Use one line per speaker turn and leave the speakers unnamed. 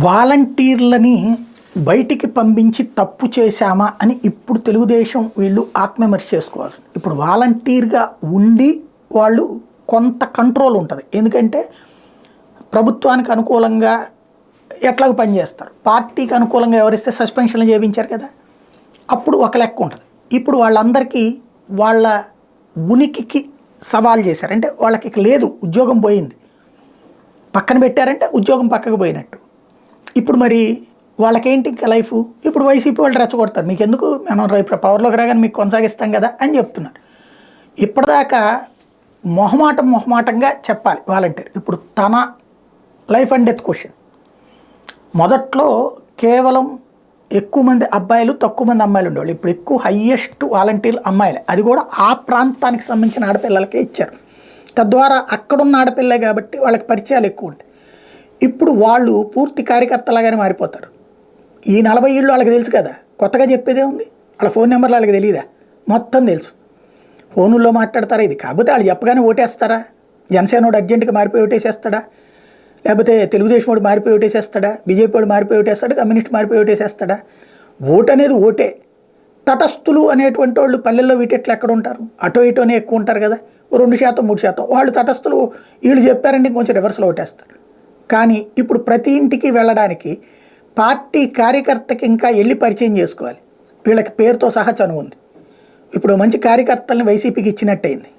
వాలంటీర్లని బయటికి పంపించి తప్పు చేశామా అని ఇప్పుడు తెలుగుదేశం వీళ్ళు ఆత్మవిమర్శ చేసుకోవాల్సింది. ఇప్పుడు వాలంటీర్గా ఉండి వాళ్ళు కొంత కంట్రోల్ ఉంటుంది. ఎందుకంటే ప్రభుత్వానికి అనుకూలంగా ఎట్లాగ పనిచేస్తారు, పార్టీకి అనుకూలంగా ఎవరిస్తే సస్పెన్షన్లు చేయించారు కదా, అప్పుడు ఒక లెక్క ఉంటుంది. ఇప్పుడు వాళ్ళందరికీ వాళ్ళ ఉనికికి సవాల్ చేశారు. అంటే వాళ్ళకి ఇక లేదు, ఉద్యోగం పోయింది, పక్కన పెట్టారంటే ఉద్యోగం పక్కకు పోయినట్టు. ఇప్పుడు మరి వాళ్ళకేంటి ఇంకా లైఫ్? ఇప్పుడు వైసీపీ వాళ్ళు రెచ్చగొడతారు, మీకు ఎందుకు, మనం రేపు పవర్లోకి రాగానే మీకు కొనసాగిస్తాం కదా అని చెప్తున్నారు. ఇప్పటిదాకా మొహమాటంగా చెప్పాలి వాలంటీర్. ఇప్పుడు తన లైఫ్ అండ్ డెత్ క్వశ్చన్. మొదట్లో కేవలం ఎక్కువ మంది అబ్బాయిలు తక్కువ మంది అమ్మాయిలు ఉండేవాళ్ళు. ఇప్పుడు ఎక్కువ హయ్యెస్ట్ వాలంటీర్లు అమ్మాయిలే. అది కూడా ఆ ప్రాంతానికి సంబంధించిన ఆడపిల్లలకే ఇచ్చారు. తద్వారా అక్కడున్న ఆడపిల్లే కాబట్టి వాళ్ళకి పరిచయాలు ఎక్కువ ఉంటాయి. ఇప్పుడు వాళ్ళు పూర్తి కార్యకర్తలాగానే మారిపోతారు. ఈ 40 ఏళ్ళు వాళ్ళకి తెలుసు కదా, కొత్తగా చెప్పేదే ఉంది. వాళ్ళ ఫోన్ నెంబర్లు వాళ్ళకి తెలియదా? మొత్తం తెలుసు. ఫోనుల్లో మాట్లాడతారా ఇది? కాకపోతే వాళ్ళు చెప్పగానే ఓటేస్తారా? జనసేనోడు అర్జెంటుగా మారిపోయి ఓటేసేస్తాడా? లేకపోతే తెలుగుదేశం వాడు మారిపోయి ఓటేసేస్తాడా? బీజేపీ వాడు మారిపోయి ఓటేస్తాడా? కమ్యూనిస్ట్ మారిపోయి ఓటేసేస్తాడా? ఓటు అనేది ఓటే. తటస్థులు అనేటువంటి వాళ్ళు పల్లెల్లో వీటెట్లు ఎక్కడ ఉంటారు? అటో ఇటోనే ఎక్కువ ఉంటారు కదా, 2%, 3%. వాళ్ళు తటస్థులు, వీళ్ళు చెప్పారంటే కొంచెం రివర్స్లో ఓటేస్తారు. కానీ ఇప్పుడు ప్రతి ఇంటికి వెళ్ళడానికి పార్టీ కార్యకర్తకి ఇంకా వెళ్ళి పరిచయం చేసుకోవాలి. వీళ్ళకి పేరుతో సహా చనువు ఉంది. ఇప్పుడు మంచి కార్యకర్తల్ని వైసీపీకి ఇచ్చినట్టయింది.